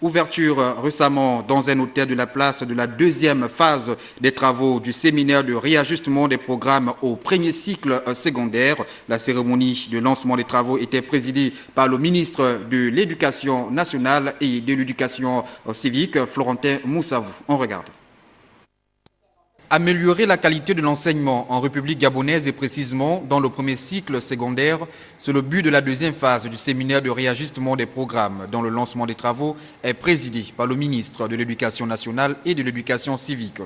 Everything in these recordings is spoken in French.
Ouverture récemment dans un hôtel de la place de la deuxième phase des travaux du séminaire de réajustement des programmes au premier cycle secondaire. La cérémonie de lancement des travaux était présidée par le ministre de l'Éducation nationale et de l'Éducation civique, Florentin Moussavou. On regarde. Améliorer la qualité de l'enseignement en République gabonaise et précisément dans le premier cycle secondaire, c'est le but de la deuxième phase du séminaire de réajustement des programmes dont le lancement des travaux est présidé par le ministre de l'Éducation nationale et de l'Éducation civique.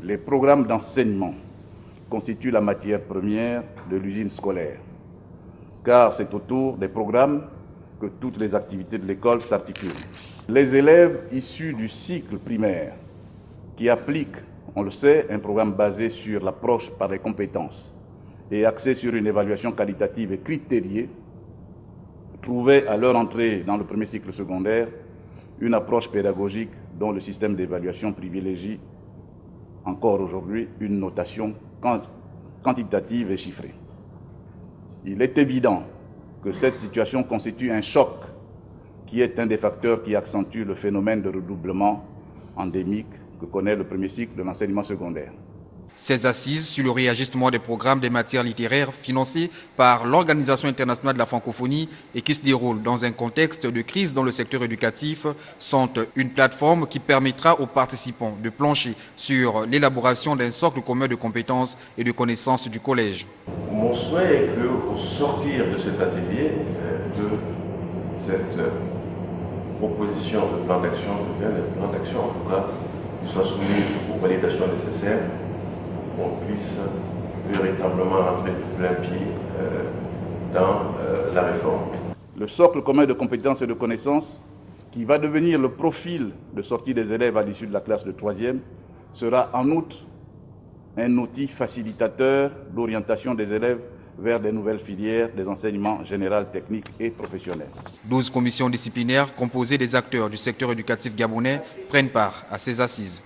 Les programmes d'enseignement constituent la matière première de l'usine scolaire, car c'est autour des programmes que toutes les activités de l'école s'articulent. Les élèves issus du cycle primaire qui appliquent, on le sait, un programme basé sur l'approche par les compétences et axé sur une évaluation qualitative et critériée, trouvaient à leur entrée dans le premier cycle secondaire une approche pédagogique dont le système d'évaluation privilégie encore aujourd'hui une notation quantitative et chiffrée. Il est évident que cette situation constitue un choc qui est un des facteurs qui accentue le phénomène de redoublement endémique que connaît le premier cycle de l'enseignement secondaire. Ces assises sur le réajustement des programmes des matières littéraires financées par l'Organisation internationale de la francophonie et qui se déroulent dans un contexte de crise dans le secteur éducatif sont une plateforme qui permettra aux participants de plancher sur l'élaboration d'un socle commun de compétences et de connaissances du collège. Mon souhait est qu'au sortir de cet atelier, de cette proposition de plan d'action, en tout cas, soit soumis aux validations nécessaires, qu'on puisse véritablement rentrer de plein pied dans la réforme. Le socle commun de compétences et de connaissances, qui va devenir le profil de sortie des élèves à l'issue de la classe de 3e, sera en outre un outil facilitateur d'orientation des élèves vers des nouvelles filières des enseignements général, techniques et professionnels. 12 commissions disciplinaires composées des acteurs du secteur éducatif gabonais prennent part à ces assises.